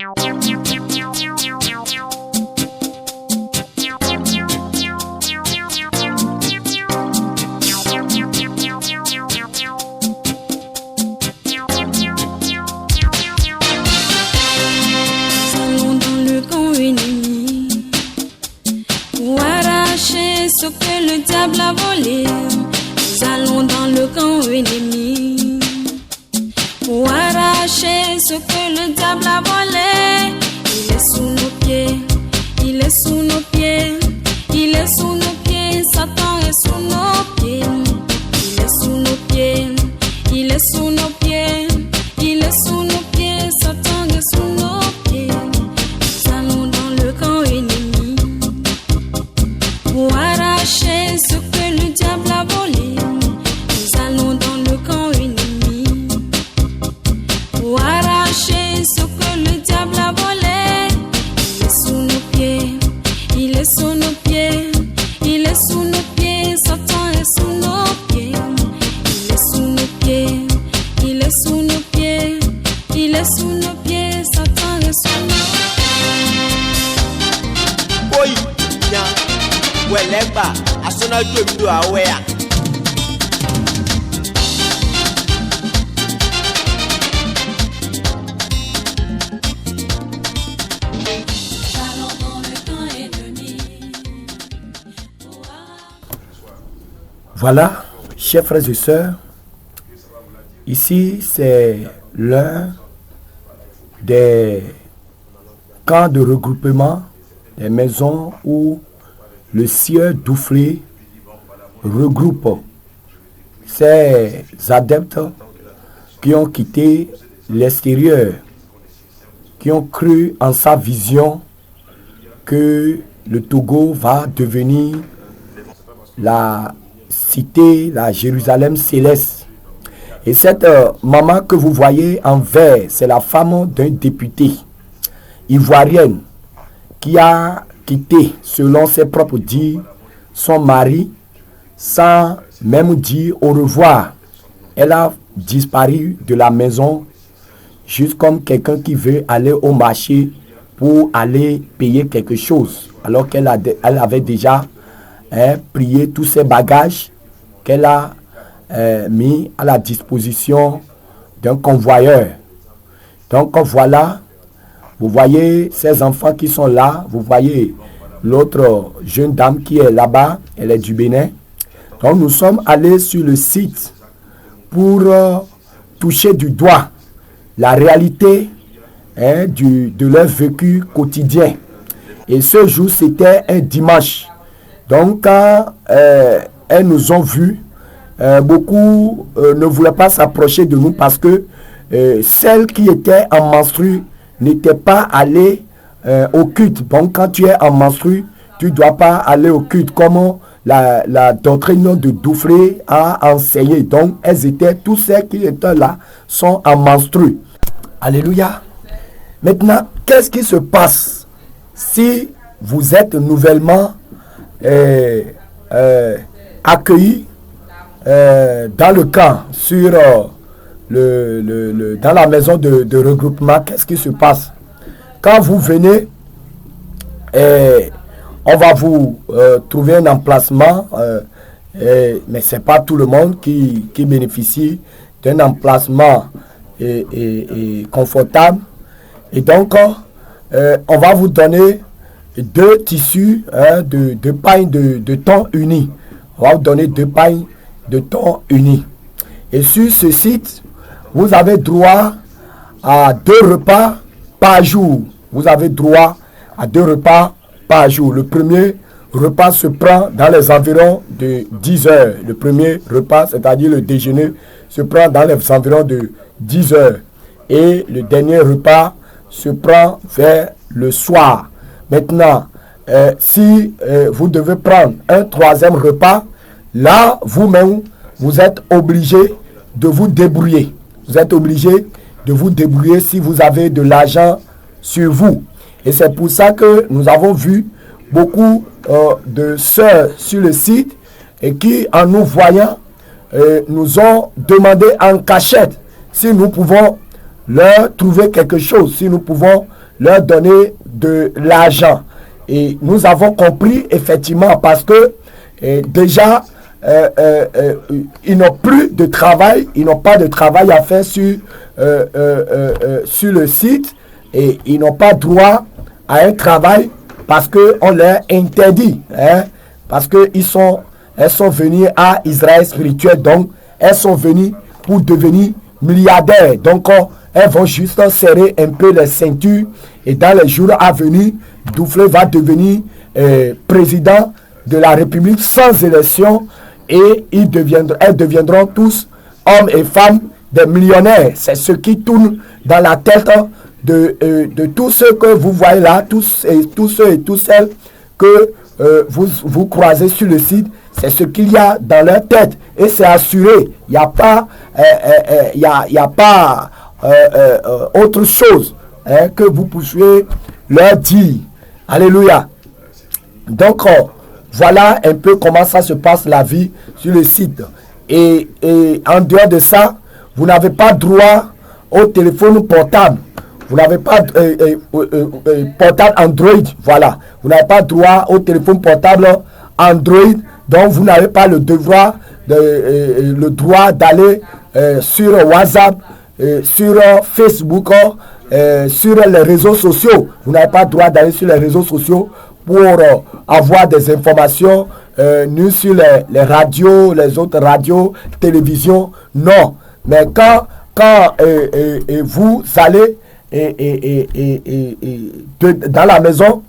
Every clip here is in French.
Ce que le diable a volé, nous allons dans le camp ennemi pour arracher ce que le diable a volé. Il est sous nos pieds, il est sous nos pieds, il est sous nos pieds, Satan est sous nos pieds. Il est sous nos pieds, il est sous nos pieds, il est sous nos pieds, Satan est sous nos pieds. Nous allons dans le camp ennemi pour arracher ce que le diable a volé. Nous allons dans le camp ennemi pour arracher ce que le diable a volé. Il est sous nos pieds, il est sous nos pieds, il est sous nos pieds, Satan est sous nos pieds. Il est sous nos pieds, il est sous nos pieds, il est sous nos pieds, Satan est sous nos pieds. Boy, yeah. Weleba, asona do aware. Voilà, chers frères et sœurs, ici c'est l'un des camps de regroupement, des maisons où le sieur Douflé regroupe ces adeptes qui ont quitté l'extérieur, qui ont cru en sa vision que le Togo va devenir la cité, la Jérusalem céleste. Et cette maman que vous voyez en vert, c'est la femme d'un député ivoirienne qui a quitté, selon ses propres dires, son mari sans même dire au revoir. Elle a disparu de la maison juste comme quelqu'un qui veut aller au marché pour aller payer quelque chose, alors qu'elle avait déjà plié tous ses bagages qu'elle a mis à la disposition d'un convoyeur. Donc voilà, vous voyez ces enfants qui sont là, vous voyez l'autre jeune dame qui est là-bas, elle est du Bénin. Donc nous sommes allés sur le site pour toucher du doigt la réalité de leur vécu quotidien. Et ce jour, c'était un dimanche. Donc quand elles nous ont vus, beaucoup ne voulaient pas s'approcher de nous parce que celles qui étaient en menstru n'étaient pas allées au culte. Donc quand tu es en menstru, tu ne dois pas aller au culte comme la doctrine de Douflé a enseigné. Donc elles étaient, tous ceux qui étaient là sont en menstru. Alléluia. Maintenant, qu'est-ce qui se passe si vous êtes nouvellement accueillis dans le camp, sur dans la maison de regroupement? Qu'est-ce qui se passe? Quand vous venez, on va vous trouver un emplacement, mais ce n'est pas tout le monde qui bénéficie d'un emplacement confortable. Et donc, on va vous donner 2 tissus de paille de thon uni. On va vous donner 2 pailles de thon uni. Et sur ce site, vous avez droit à 2 repas par jour. Vous avez droit à 2 repas par jour. Le premier repas se prend dans les environs de 10 heures. Le premier repas, c'est-à-dire le déjeuner, se prend dans les environs de 10 heures. Et le dernier repas se prend vers le soir. Maintenant, si vous devez prendre un 3e repas, là, vous-même, vous êtes obligé de vous débrouiller. Vous êtes obligé de vous débrouiller si vous avez de l'argent sur vous. Et c'est pour ça que nous avons vu beaucoup de sœurs sur le site et qui, en nous voyant, nous ont demandé en cachette si nous pouvons leur trouver quelque chose, si nous pouvons leur donner de l'argent. Et nous avons compris effectivement parce que déjà, ils n'ont plus de travail, ils n'ont pas de travail à faire sur le site et ils n'ont pas droit à un travail parce qu'on leur interdit, hein, parce qu'elles sont venues à Israël spirituel, donc elles sont venues pour devenir milliardaires. Donc elles vont juste serrer un peu les ceintures et dans les jours à venir, Duflé va devenir président de la République sans élection et elles deviendront tous, hommes et femmes, des millionnaires. C'est ce qui tourne dans la tête de tous ceux que vous voyez là, tous ceux et toutes celles que vous croisez sur le site. C'est ce qu'il y a dans leur tête et c'est assuré. Il n'y a pas, autre chose, hein, que vous puissiez leur dire. Alléluia. Donc, voilà un peu comment ça se passe la vie sur le site. Et en dehors de ça, vous n'avez pas droit au téléphone portable. Vous n'avez pas portable Android. Voilà. Vous n'avez pas droit au téléphone portable Android. Donc, vous n'avez pas le droit d'aller sur WhatsApp, sur Facebook, sur les réseaux sociaux. Vous n'avez pas le droit d'aller sur les réseaux sociaux pour avoir des informations ni sur les radios, les autres radios, télévisions. Non. Mais quand vous allez dans la maison,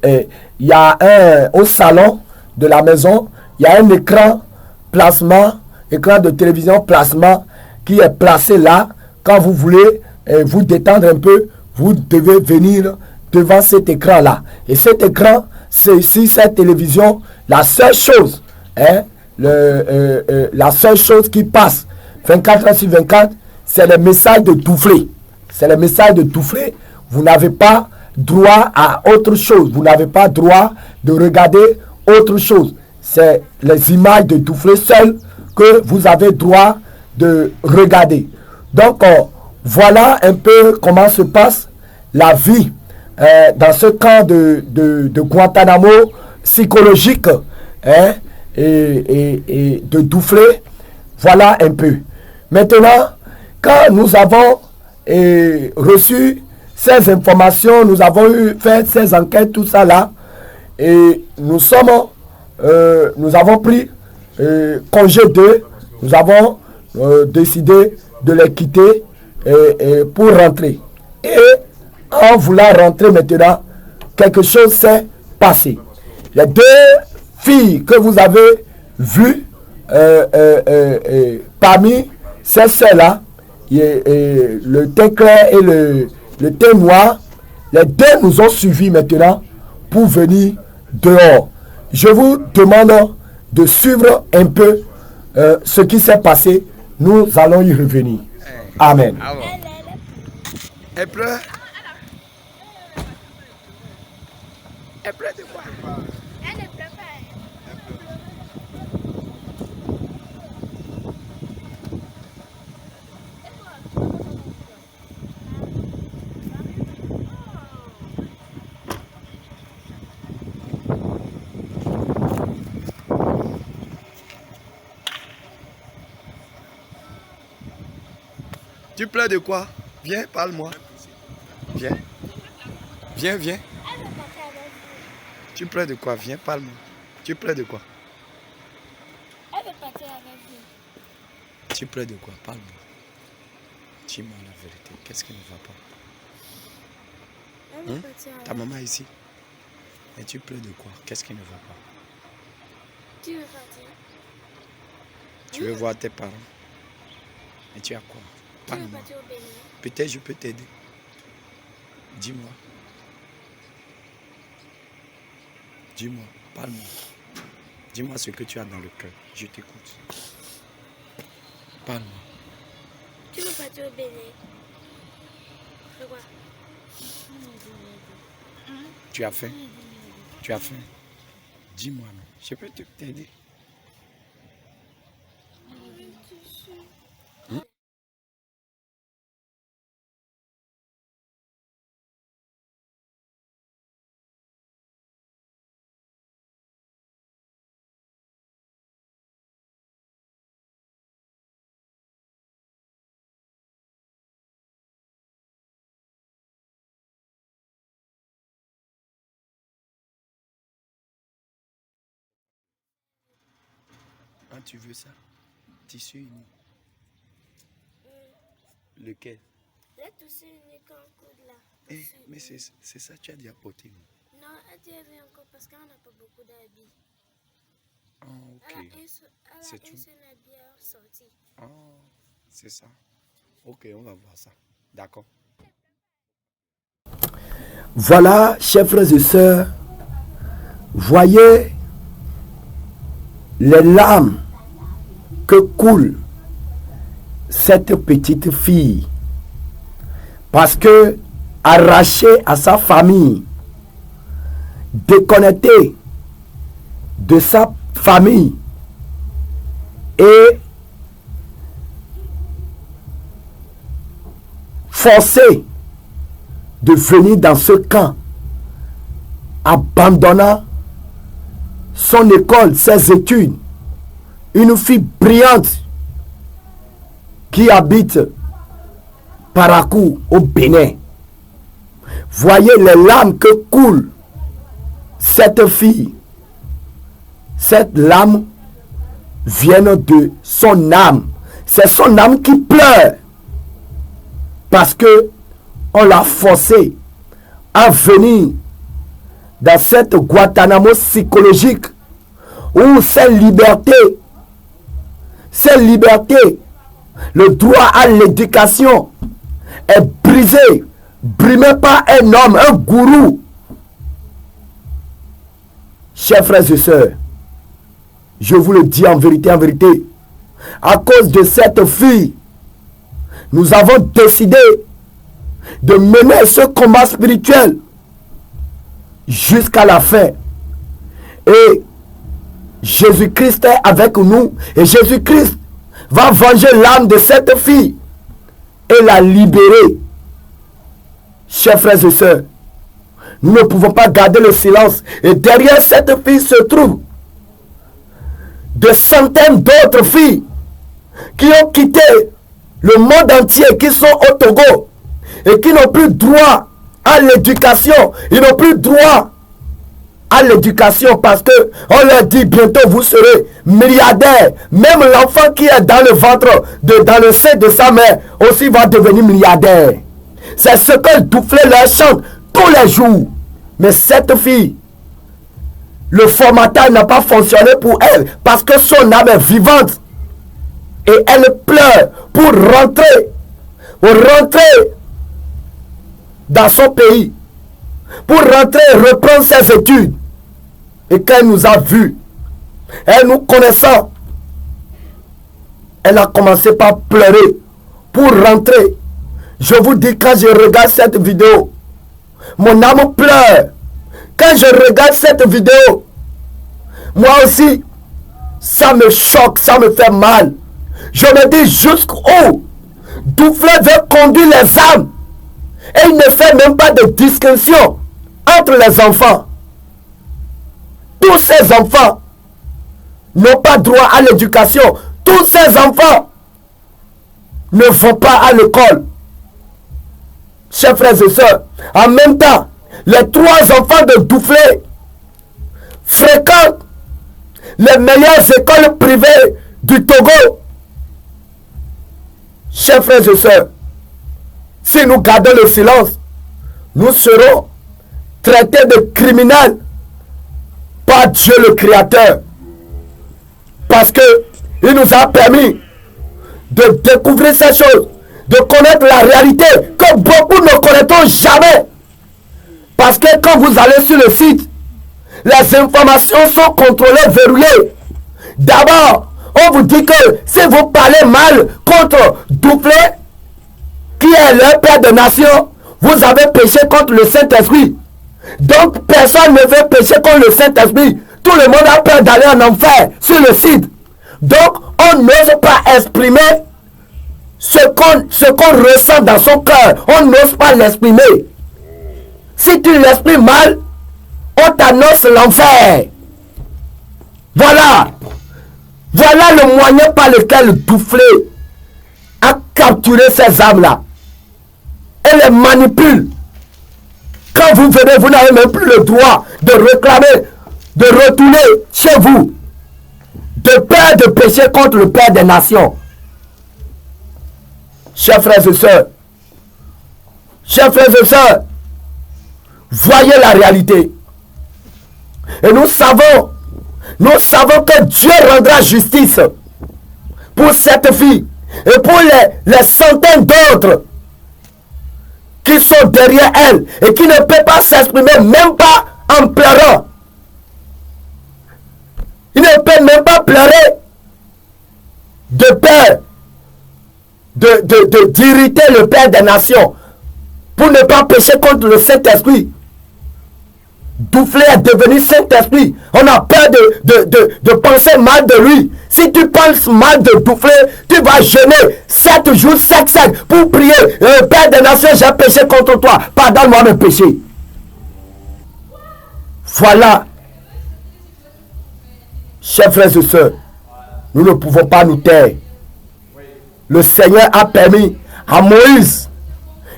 il y a au salon de la maison, il y a un écran de télévision plasma qui est placé là. Quand vous voulez vous détendre un peu, vous devez venir devant cet écran là. Et cet écran, c'est ici cette télévision, la seule chose, hein, la seule chose qui passe 24 heures sur 24, c'est le message de Duflé. C'est le message de Duflé. Vous n'avez pas droit à autre chose. Vous n'avez pas droit de regarder autre chose. C'est les images de Duflé seules que vous avez droit de regarder. Donc, voilà un peu comment se passe la vie dans ce camp de Guantanamo psychologique, hein, et de Duflé. Voilà un peu. Maintenant, quand nous avons reçu ces informations, nous avons fait ces enquêtes, tout ça là, et nous avons pris congé d'eux, nous avons décidé de les quitter pour rentrer. Et en voulant rentrer maintenant, quelque chose s'est passé. Les deux filles que vous avez vues parmi ces sœurs-là, le teint clair et le teint noir, les deux nous ont suivis maintenant pour venir dehors. Je vous demande de suivre un peu ce qui s'est passé. Nous allons y revenir. Amen. Elle pleure. Elle pleure de quoi? Elle ne pleure pas. Tu pleures de quoi? Viens, parle-moi. Viens. Viens, viens. Tu pleures de quoi? Viens, parle-moi. Tu pleures de quoi? Elle veut partir avec vous. Tu pleures de quoi? Parle-moi. Dis-moi la vérité. Qu'est-ce qui ne va pas? Elle veut partir avec Ta maman est ici. Et tu pleures de quoi? Qu'est-ce qui ne va pas? Tu veux partir? Tu veux voir tes parents? Et tu as quoi? Tu veux Parle-moi. partir au Bénin? Peut-être je peux t'aider. Dis-moi. Dis-moi, parle-moi. Dis-moi ce que tu as dans le cœur. Je t'écoute. Parle-moi. Tu veux partir au Bénin? C'est quoi? Tu as faim? Tu as faim? Dis-moi, je peux t'aider. tu veux ça? Tissu uni. Lequel? Le tissu unique en coude là. Mais c'est ça que tu as dit à porter. Non, elle dit encore parce qu'on n'a pas beaucoup d'habits. Ah, ok. Elle a un seul habit à sortir. Ah, c'est ça. Ok, on va voir ça. D'accord. Voilà, chers frères et sœurs, voyez les larmes que coule cette petite fille parce que arrachée à sa famille, déconnectée de sa famille et forcée de venir dans ce camp, abandonnant son école, ses études, une fille brillante qui habite Parakou au Bénin. Voyez les larmes que coule cette fille. Cette larme vient de son âme. C'est son âme qui pleure parce que on l'a forcé à venir dans cette Guantanamo psychologique où cette liberté, le droit à l'éducation est brisé, brimé par un homme, un gourou. Chers frères et sœurs, je vous le dis en vérité, à cause de cette fille, nous avons décidé de mener ce combat spirituel jusqu'à la fin. Et Jésus-Christ est avec nous. Et Jésus-Christ va venger l'âme de cette fille et la libérer. Chers frères et sœurs, nous ne pouvons pas garder le silence. Et derrière cette fille se trouvent des centaines d'autres filles qui ont quitté le monde entier, qui sont au Togo et qui n'ont plus droit à l'éducation. Ils n'ont plus droit à l'éducation parce que on leur dit bientôt vous serez milliardaires. Même l'enfant qui est dans le ventre, dans le sein de sa mère aussi va devenir milliardaire. C'est ce que Douflé leur chante tous les jours. Mais cette fille, le formatage n'a pas fonctionné pour elle parce que son âme est vivante et elle pleure pour rentrer dans son pays, pour rentrer et reprendre ses études. Et quand elle nous a vus, elle nous connaissant, elle a commencé par pleurer pour rentrer. Je vous dis, quand je regarde cette vidéo, mon âme pleure. Quand je regarde cette vidéo, moi aussi, ça me choque, ça me fait mal. Je me dis jusqu'où Douflé veut conduire les âmes. Et il ne fait même pas de distinction entre les enfants. Tous ces enfants n'ont pas droit à l'éducation. Tous ces enfants ne vont pas à l'école. Chers frères et sœurs, en même temps, les 3 enfants de Douflé fréquentent les meilleures écoles privées du Togo. Chers frères et sœurs, si nous gardons le silence, nous serons traités de criminels par Dieu le Créateur. Parce qu'il nous a permis de découvrir ces choses, de connaître la réalité que beaucoup ne connaîtront jamais. Parce que quand vous allez sur le site, les informations sont contrôlées, verrouillées. D'abord, on vous dit que si vous parlez mal contre Douflé, qui est leur père de nation, vous avez péché contre le Saint-Esprit. Donc personne ne veut pécher contre le Saint-Esprit. Tout le monde a peur d'aller en enfer sur le site. Donc on n'ose pas exprimer ce qu'on ressent dans son cœur. On n'ose pas l'exprimer. Si tu l'exprimes mal, on t'annonce l'enfer. Voilà le moyen par lequel Douflé a capturé ces âmes-là. Elle les manipule. Quand vous venez, vous n'avez même plus le droit de réclamer, de retourner chez vous, de de peur de pécher contre le Père des nations. Chers frères et sœurs, voyez la réalité. Et nous savons que Dieu rendra justice pour cette fille et pour les centaines d'autres qui sont derrière elle et qui ne peuvent pas s'exprimer, même pas en pleurant. Ils ne peuvent même pas pleurer de peur d'irriter le Père des nations pour ne pas pécher contre le Saint-Esprit. Douflé est devenu Saint-Esprit. On a peur de penser mal de lui. Si tu penses mal de Douflé, tu vas jeûner 7 jours sec pour prier. Père des nations, j'ai péché contre toi. Pardonne-moi mes péchés. Voilà. Chers frères et sœurs, nous ne pouvons pas nous taire. Le Seigneur a permis à Moïse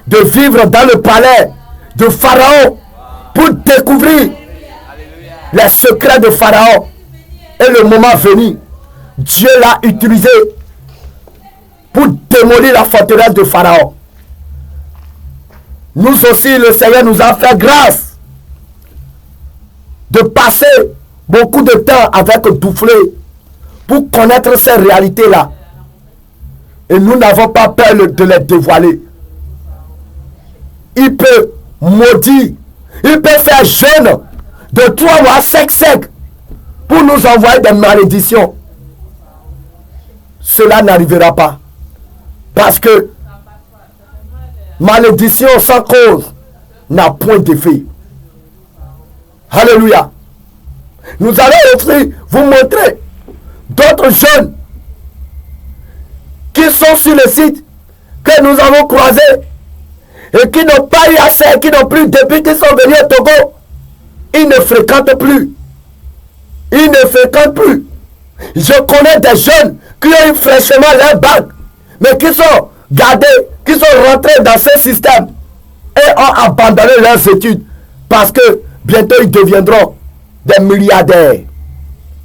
de vivre dans le palais de Pharaon pour découvrir les secrets de Pharaon. Et le moment venu, Dieu l'a utilisé pour démolir la forteresse de Pharaon. Nous aussi, le Seigneur nous a fait grâce de passer beaucoup de temps avec Douflé pour connaître ces réalités-là. Et nous n'avons pas peur de les dévoiler. Il peut maudire, il peut faire jeûne de 3 mois sec pour nous envoyer des malédictions. Cela n'arrivera pas. Parce que malédiction sans cause n'a point d'effet. Alléluia. Nous allons aussi vous montrer d'autres jeunes qui sont sur le site que nous avons croisés et qui n'ont pas eu assez, qui n'ont plus depuis qu'ils sont venus au Togo. Ils ne fréquentent plus. Ils ne fréquentent plus. Je connais des jeunes qui ont eu fraîchement leur bac, mais qui sont gardés, qui sont rentrés dans ce système et ont abandonné leurs études parce que bientôt ils deviendront des milliardaires.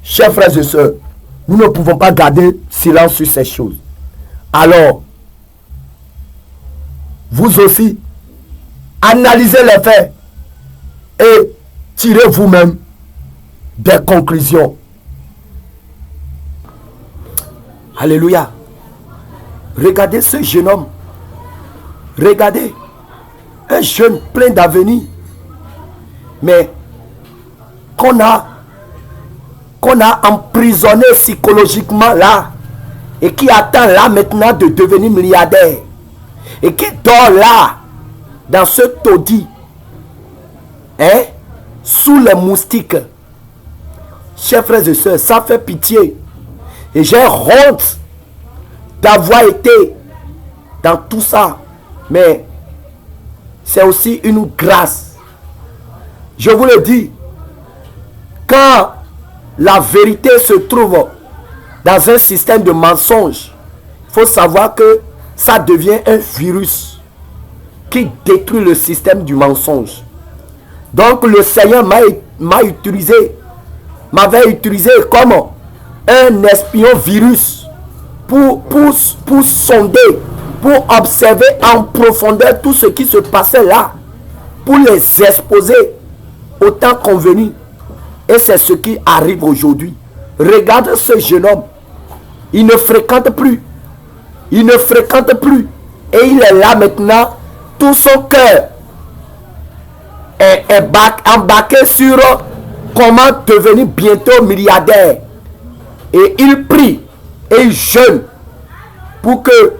Chers frères et sœurs, nous ne pouvons pas garder silence sur ces choses. Alors, vous aussi, analysez les faits et tirez vous-même des conclusions. Alléluia. Regardez ce jeune homme. Regardez. Un jeune plein d'avenir. Mais qu'on a emprisonné psychologiquement là. Et qui attend là maintenant de devenir milliardaire. Et qui dort là. Dans ce taudis. Hein? Sous les moustiques. Chers frères et sœurs, ça fait pitié. Et j'ai honte d'avoir été dans tout ça. Mais c'est aussi une grâce. Je vous le dis. Quand la vérité se trouve dans un système de mensonges, il faut savoir que ça devient un virus qui détruit le système du mensonge. Donc le Seigneur m'avait utilisé comme un espion virus pour sonder, pour observer en profondeur tout ce qui se passait là, pour les exposer au temps convenu. Et c'est ce qui arrive aujourd'hui. Regarde ce jeune homme. Il ne fréquente plus. Il ne fréquente plus. Et il est là maintenant. Tout son cœur est embarqué sur comment devenir bientôt milliardaire. Et il prie et il jeûne pour que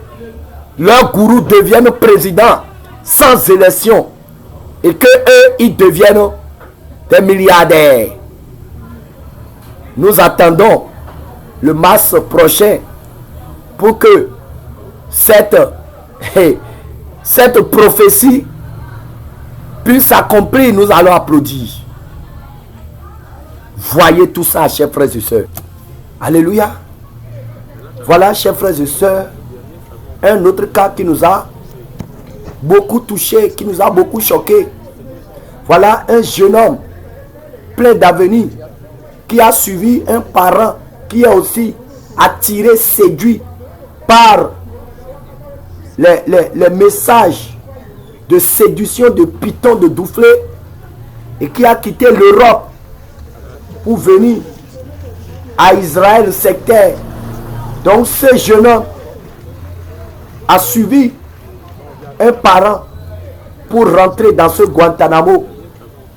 leur gourou devienne président sans élection. Et que eux, ils deviennent des milliardaires. Nous attendons le mars prochain pour que cette prophétie puisse s'accomplir. Nous allons applaudir. Voyez tout ça, chers frères et sœurs. Alléluia. Voilà, chers frères et sœurs, un autre cas qui nous a beaucoup touché, qui nous a beaucoup choqué. Voilà un jeune homme plein d'avenir qui a suivi un parent qui est aussi attiré, séduit par les messages de séduction de Python de Douflé et qui a quitté l'Europe pour venir à Israël, le secteur. Donc ce jeune homme a suivi un parent pour rentrer dans ce Guantanamo,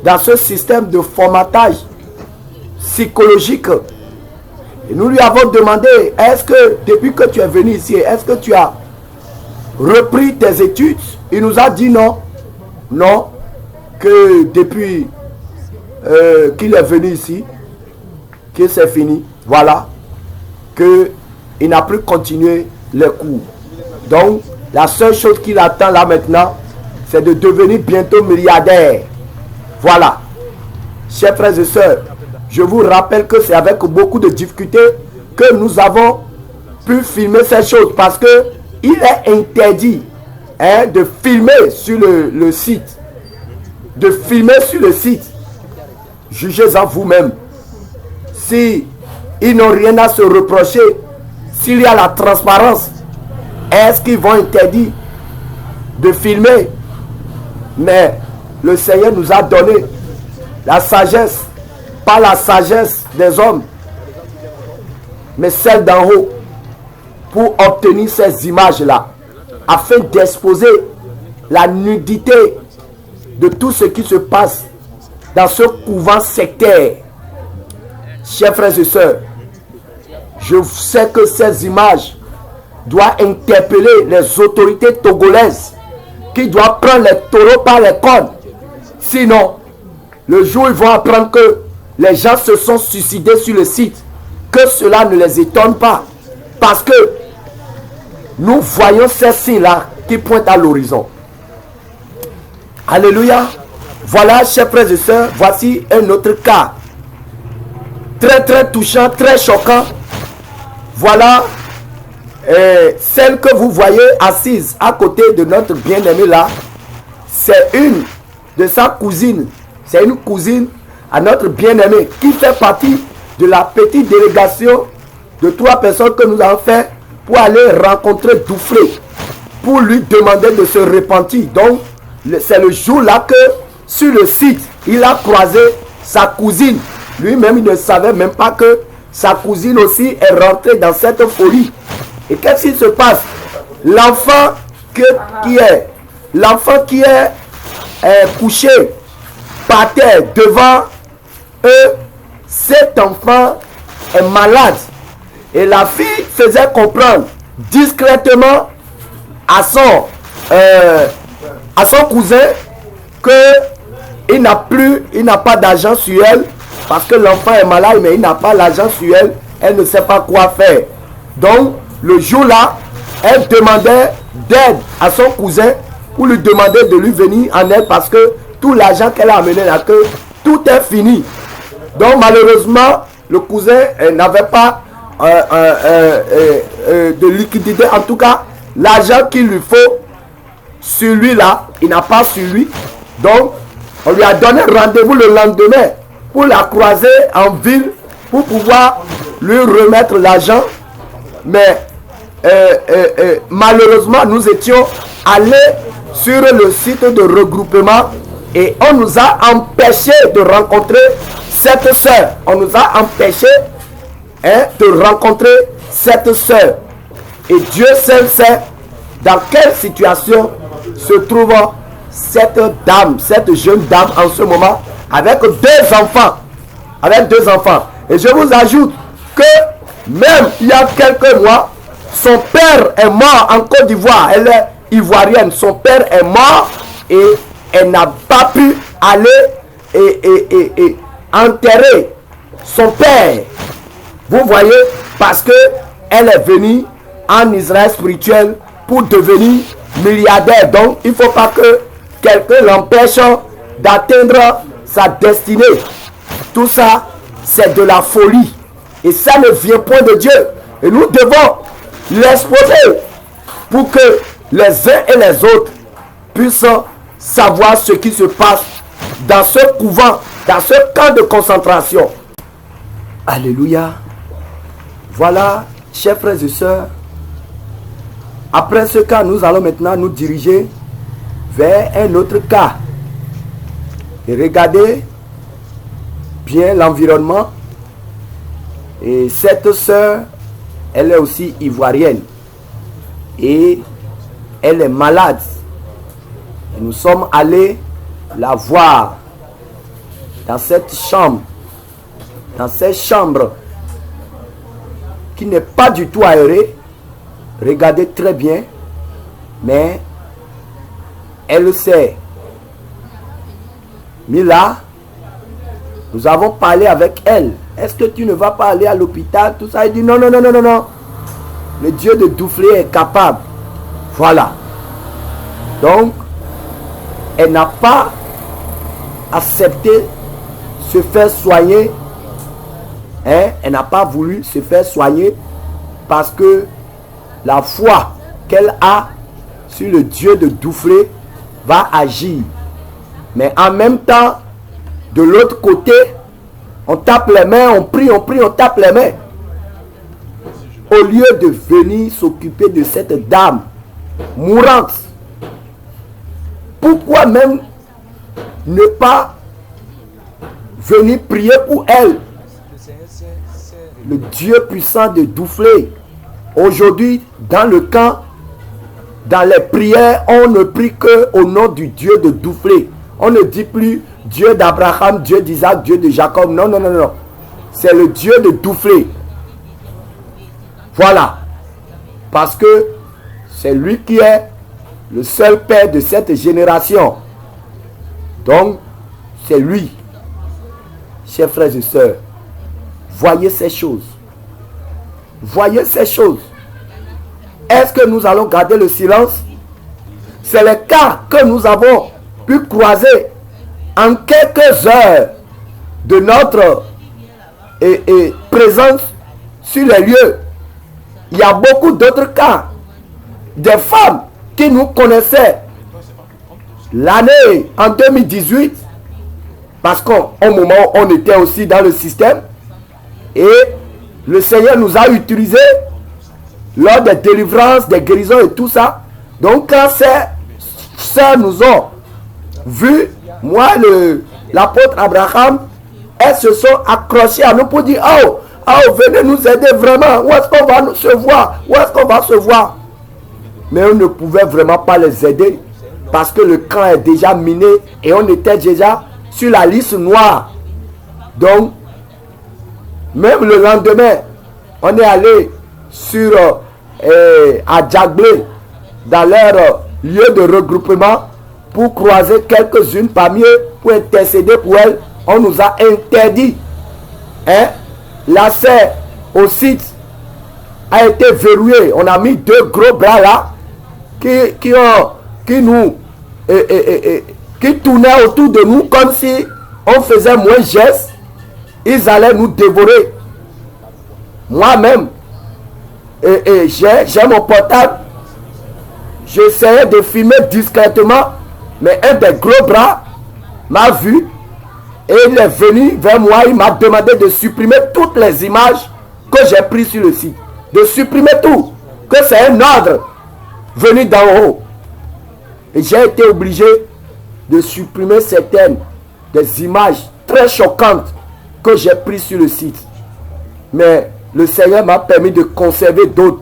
dans ce système de formatage psychologique. Et nous lui avons demandé, est-ce que depuis que tu es venu ici, est-ce que tu as repris tes études? Il nous a dit non. Non, que depuis qu'il est venu ici, que c'est fini. Voilà, qu'il n'a plus continué les cours. Donc, la seule chose qu'il attend là maintenant, c'est de devenir bientôt milliardaire. Voilà. Chers frères et sœurs, je vous rappelle que c'est avec beaucoup de difficultés que nous avons pu filmer ces choses parce que il est interdit de filmer sur le site. De filmer sur le site. Jugez-en vous-même. Si ils n'ont rien à se reprocher, s'il y a la transparence, est-ce qu'ils vont interdire de filmer? Mais le Seigneur nous a donné la sagesse, pas la sagesse des hommes, mais celle d'en haut, pour obtenir ces images-là, afin d'exposer la nudité de tout ce qui se passe dans ce couvent sectaire. Chers frères et sœurs, je sais que ces images doivent interpeller les autorités togolaises qui doivent prendre les taureaux par les cornes. Sinon, le jour où ils vont apprendre que les gens se sont suicidés sur le site, que cela ne les étonne pas. Parce que nous voyons ces signes-là qui pointent à l'horizon. Alléluia. Voilà, chers frères et sœurs, voici un autre cas. Très très touchant, très choquant. Voilà celle que vous voyez assise à côté de notre bien-aimé là. C'est une de sa cousine. C'est une cousine à notre bien-aimé qui fait partie de la petite délégation de 3 personnes que nous avons fait pour aller rencontrer Douflé, pour lui demander de se repentir. Donc, c'est le jour-là que, sur le site, il a croisé sa cousine. Lui-même, il ne savait même pas que sa cousine aussi est rentrée dans cette folie. Et qu'est-ce qui se passe? L'enfant qui est couché par terre devant eux, cet enfant est malade. Et la fille faisait comprendre discrètement à son cousin qu'il n'a pas d'argent sur elle parce que l'enfant est malade, mais il n'a pas l'argent sur elle. Elle ne sait pas quoi faire. Donc, le jour-là, elle demandait d'aide à son cousin pour lui demander de lui venir en aide parce que tout l'argent qu'elle a amené là, que tout est fini. Donc, malheureusement, le cousin n'avait pas de liquidité. En tout cas, l'argent qu'il lui faut sur lui là, il n'a pas sur lui. Donc, on lui a donné rendez-vous le lendemain pour la croiser en ville pour pouvoir lui remettre l'argent. Mais malheureusement, nous étions allés sur le site de regroupement et on nous a empêché de rencontrer cette soeur. On nous a empêché de rencontrer cette soeur. Et Dieu seul sait dans quelle situation se trouve cette dame, cette jeune dame en ce moment, avec 2 enfants. Avec 2 enfants. Et je vous ajoute que même il y a quelques mois, son père est mort en Côte d'Ivoire. Elle est ivoirienne. Son père est mort et elle n'a pas pu aller et enterrer son père. Vous voyez, parce que elle est venue en Israël spirituel pour devenir milliardaire. Donc, il ne faut pas que quelqu'un l'empêche d'atteindre sa destinée. Tout ça, c'est de la folie. Et ça ne vient point de Dieu. Et nous devons l'exposer pour que les uns et les autres puissent savoir ce qui se passe dans ce couvent, dans ce camp de concentration. Alléluia. Voilà, chers frères et sœurs, après ce cas, nous allons maintenant nous diriger vers un autre cas. Et regardez bien l'environnement. Et cette sœur, elle est aussi ivoirienne. Et elle est malade. Et nous sommes allés la voir dans cette chambre. Dans cette chambre qui n'est pas du tout aérée. Regardez très bien. Mais elle s'est mise là. Nous avons parlé avec elle. Est-ce que tu ne vas pas aller à l'hôpital? Tout ça. Elle dit non, non, non, non, non, non. Le Dieu de Douflé est capable. Voilà. Donc, elle n'a pas accepté se faire soigner. Hein? Elle n'a pas voulu se faire soigner parce que la foi qu'elle a sur le Dieu de Douflé va agir. Mais en même temps, de l'autre côté, on tape les mains, on prie, on tape les mains. Au lieu de venir s'occuper de cette dame mourante, pourquoi même ne pas venir prier pour elle? Le Dieu puissant de Douflé, aujourd'hui, dans le camp, dans les prières, on ne prie que au nom du Dieu de Douflé. On ne dit plus Dieu d'Abraham, Dieu d'Isaac, Dieu de Jacob. Non, non, non, non. C'est le Dieu de Douflé. Voilà. Parce que c'est lui qui est le seul père de cette génération. Donc, c'est lui. Chers frères et sœurs, voyez ces choses. Voyez ces choses. Est-ce que nous allons garder le silence? C'est le cas que nous avons pu croiser en quelques heures de notre présence sur les lieux. Il y a beaucoup d'autres cas. Des femmes qui nous connaissaient l'année en 2018, parce qu'au moment où on était aussi dans le système, et le Seigneur nous a utilisés lors des délivrances, des guérisons et tout ça. Donc quand ces sœurs nous ont vu, moi, l'apôtre Abraham, elles se sont accrochées à nous pour dire, oh, oh, venez nous aider vraiment. Où est-ce qu'on va se voir? Où est-ce qu'on va se voir? Mais on ne pouvait vraiment pas les aider parce que le camp est déjà miné et on était déjà sur la liste noire. Donc, même le lendemain, on est allé sur à Djaglé, dans leur lieu de regroupement, pour croiser quelques-unes parmi eux, pour intercéder pour elles. On nous a interdit. Hein? L'accès au site a été verrouillé. On a mis deux gros bras là qui tournaient autour de nous comme si on faisait moins geste. Ils allaient nous dévorer. Moi-même, j'ai mon portable. J'essayais de filmer discrètement, mais un des gros bras m'a vu et il est venu vers moi. Il m'a demandé de supprimer toutes les images que j'ai prises sur le site. De supprimer tout. Que c'est un ordre venu d'en haut. Et j'ai été obligé de supprimer certaines des images très choquantes que j'ai prises sur le site. Mais le Seigneur m'a permis de conserver d'autres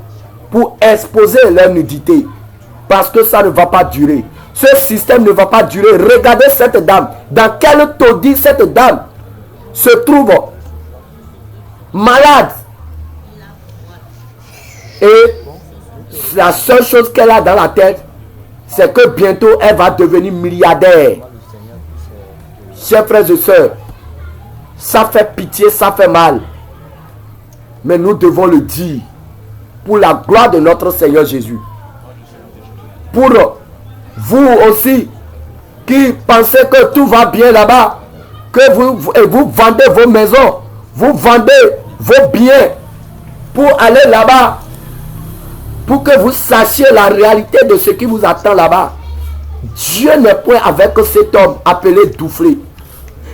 pour exposer leur nudité. Parce que ça ne va pas durer. Ce système ne va pas durer. Regardez cette dame. Dans quel taudis cette dame se trouve malade. Et la seule chose qu'elle a dans la tête, c'est que bientôt elle va devenir milliardaire. Chers frères et sœurs, ça fait pitié, ça fait mal. Mais nous devons le dire pour la gloire de notre Seigneur Jésus. Pour vous aussi qui pensez que tout va bien là-bas, que vous vendez vos maisons, vous vendez vos biens pour aller là-bas, pour que vous sachiez la réalité de ce qui vous attend là-bas. Dieu n'est point avec cet homme appelé Douflé.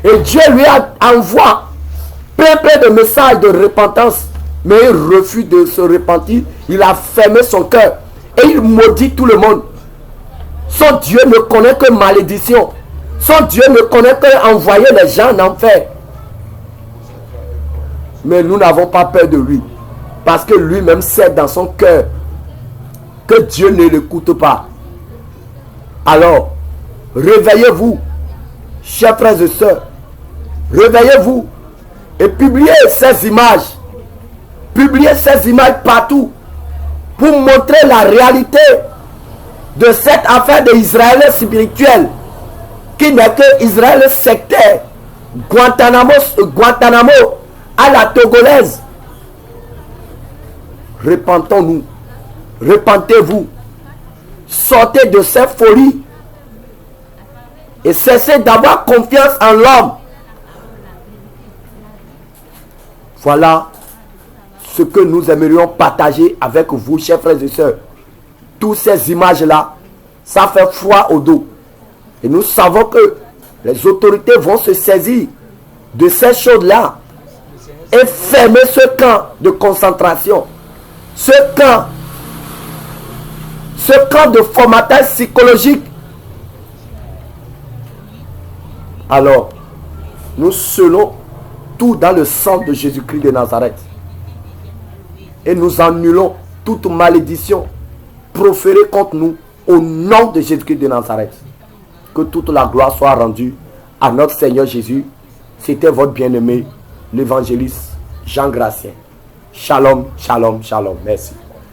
Et Dieu lui envoie plein de messages de repentance Mais il refuse de se repentir. Il a fermé son cœur. Et il maudit tout le monde. Son Dieu ne connaît que malédiction. Son Dieu ne connaît que envoyer les gens en enfer. Mais nous n'avons pas peur de lui. Parce que lui-même sait dans son cœur que Dieu ne l'écoute pas. Alors, réveillez-vous, chers frères et sœurs. Réveillez-vous et publiez ces images. Publiez ces images partout pour montrer la réalité de cette affaire d'Israël spirituel qui n'est que Israël sectaire. Guantanamo à la togolaise. Repentons-nous. Repentez-vous. Sortez de cette folie et cessez d'avoir confiance en l'homme. Voilà ce que nous aimerions partager avec vous, chers frères et sœurs. Toutes ces images-là, ça fait froid au dos. Et nous savons que les autorités vont se saisir de ces choses-là et fermer ce camp de concentration. Ce camp de formatage psychologique. Alors, nous scellons tout dans le sang de Jésus-Christ de Nazareth. Et nous annulons toute malédiction proférée contre nous au nom de Jésus-Christ de Nazareth. Que toute la gloire soit rendue à notre Seigneur Jésus. C'était votre bien-aimé, l'évangéliste Jean Gratien. Shalom, shalom, shalom. Merci.